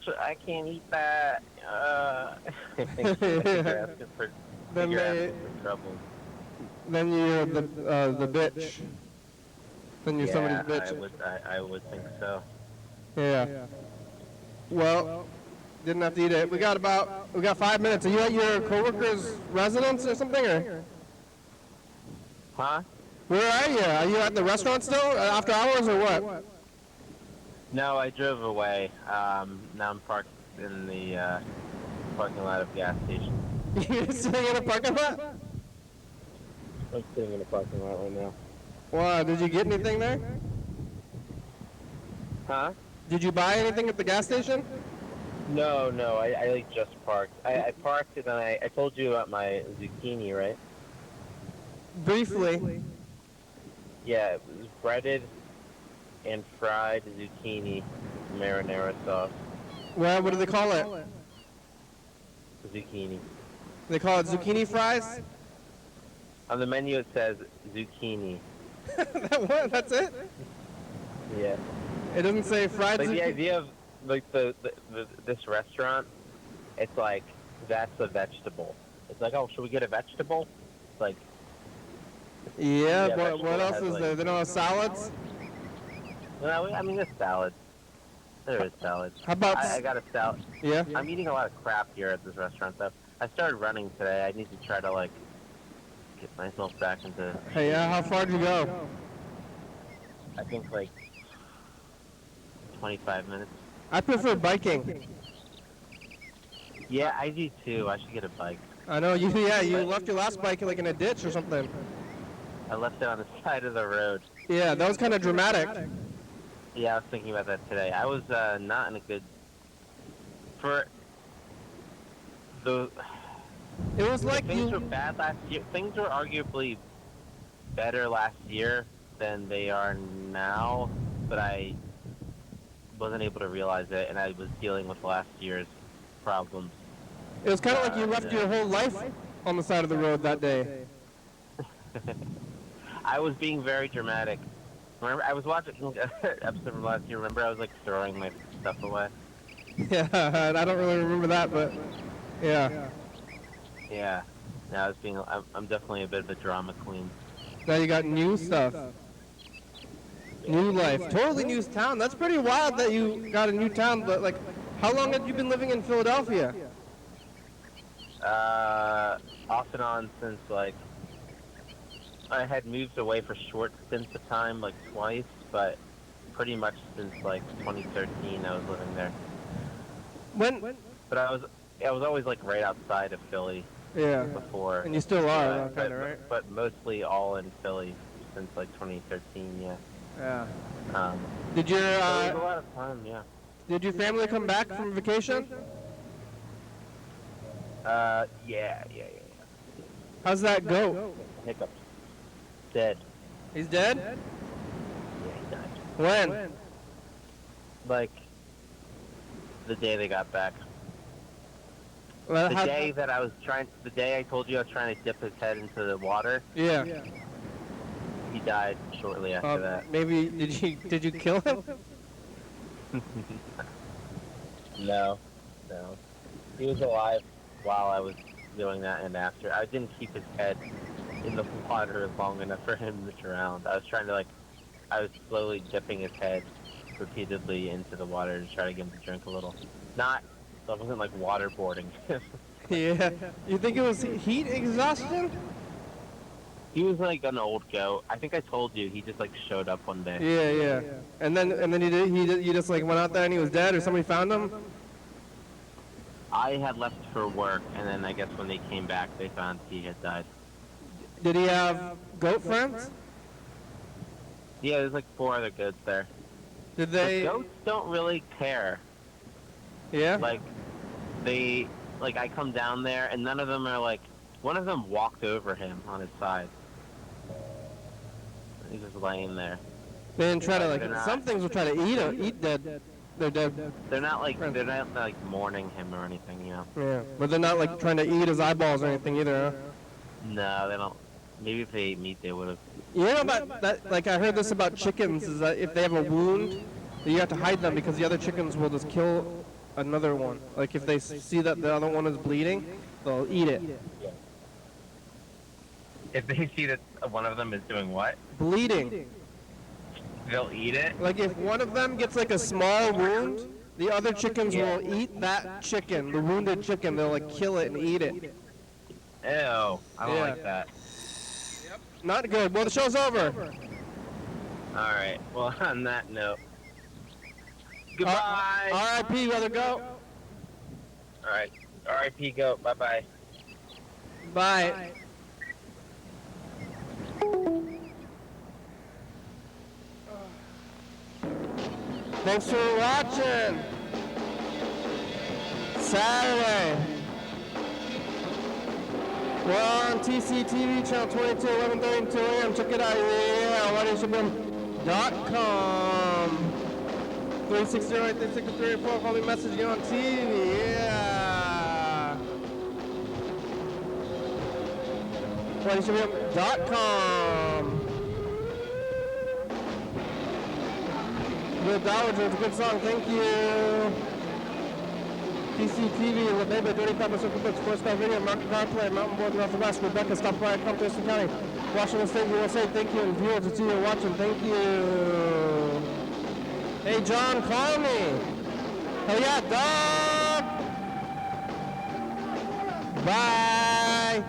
can't eat that. I think you're asking for trouble. Then you're the bitch. Then you're somebody's bitch. I would think so. Yeah. Well, didn't have to eat it. We got 5 minutes. Are you at your coworker's residence or something, or Huh? where are you? Are you at the restaurant still after hours or what? No, I drove away. Now I'm parked in the parking lot of a gas station. You're sitting in a parking lot? I'm sitting in a parking lot right now. Wow, did you get anything there? Huh? Did you buy anything at the gas station? No, I like just parked. I parked and then I told you about my zucchini, right? Briefly. Yeah, it was breaded and fried zucchini marinara sauce. Well, what do they call it? Zucchini. They call it zucchini fries? On the menu it says zucchini. What? That's it? Yeah. It doesn't say fried Like the zucchini? idea of like this restaurant, it's like that's a vegetable. It's like, oh, should we get a vegetable? It's like, Yeah, but vegetable what else has, is like- there? They don't have salads? no, I mean there's salad. There is salad. How about... I got a salad. Yeah? I'm eating a lot of crap here at this restaurant though. I started running today. I need to try to like get myself back into. Hey, how far did you go? I think like 25 minutes. I prefer biking. Yeah, I do too. I should get a bike. I know, you left your last bike like in a ditch or something. I left it on the side of the road. Yeah, that was kind of dramatic. Yeah, I was thinking about that today. I was not in a good... For the... It was like Things were you... bad last year. Things were arguably better last year than they are now, but I wasn't able to realize it, and I was dealing with last year's problems. It was kind of like you left your whole life on the side of the road that day. I was being very dramatic. Remember, I was watching an episode from last year. Remember, I was like throwing my stuff away. Yeah, I don't really remember that, but yeah. Yeah. Now I was being. I'm definitely a bit of a drama queen. Now you got new stuff. New life. Totally new town. That's pretty wild that you got a new town, but like, how long have you been living in Philadelphia? Off and on since like I had moved away for short stints of time, like twice, but pretty much since like 2013 I was living there. When? But I was always like right outside of Philly Yeah. before. And you still are, but, kind of, right? but mostly all in Philly since like 2013, yeah. Yeah. Um, Did your so it was a lot of time, yeah. Did your family come back from vacation? Yeah. How's that go? Hiccups. Dead. He's dead? Yeah, he died. When? Like, the day they got back. Well, The day I told you I was trying to dip his head into the water, Yeah. he died shortly after that. Maybe did you kill him? No. He was alive while I was doing that and after. I didn't keep his head in the water long enough for him to drown. I was slowly dipping his head repeatedly into the water to try to get him to drink a little. I wasn't like waterboarding him. Yeah. You think it was heat exhaustion? He was like an old goat. I think I told you, he just like showed up one day. Yeah. And then he just like went out there and he was dead, or somebody found him? I had left for work, and then I guess when they came back, they found he had died. Did he have goat friends? Yeah, there's like 4 other goats there. Did they? But goats don't really care. Yeah. Like, I come down there, and none of them are like, one of them walked over him on his side. He's just laying there. They didn't try to like. They're not- Some things will try to eat dead. They're dead. They're not like mourning him or anything, you know. Yeah, but they're not like trying to eat his eyeballs or anything either. Huh? No, they don't. Maybe if they ate meat, they would have. You know about that? Like I heard this about chickens is that if they have a wound, that you have to hide them because the other chickens will just kill another one. Like if they see that the other one is bleeding, they'll eat it. If they see that one of them is doing what? Bleeding. They'll eat it? Like if one of them gets like a small wound, the other chickens will eat that chicken, the wounded chicken. They'll like kill it and eat it. Ew. I don't like that. Not good. Well, the show's over. Alright, well, on that note. Goodbye! R.I.P. Brother Goat. Alright, R.I.P. Goat. Bye-bye. Bye. Thanks for watching. Saturday. We're on TCTV channel 22, 11:30 and 2 a.m. Check it out. Yeah, YDHWM.com. 360 right there, 6384. Call me messaging on TV. Yeah. YDHWM.com. The Dowager, it's a good song, thank you. TCTV, La Beba, 35 Circle Books, Forest Star Video, Market CarPlay, Mountain Board, Northwest, Rebecca, Stop by, come to Thurston County, Washington State, USA, thank you, and viewers, it's you watching, thank you. Hey, John, call me. Hell yeah, dog. Bye.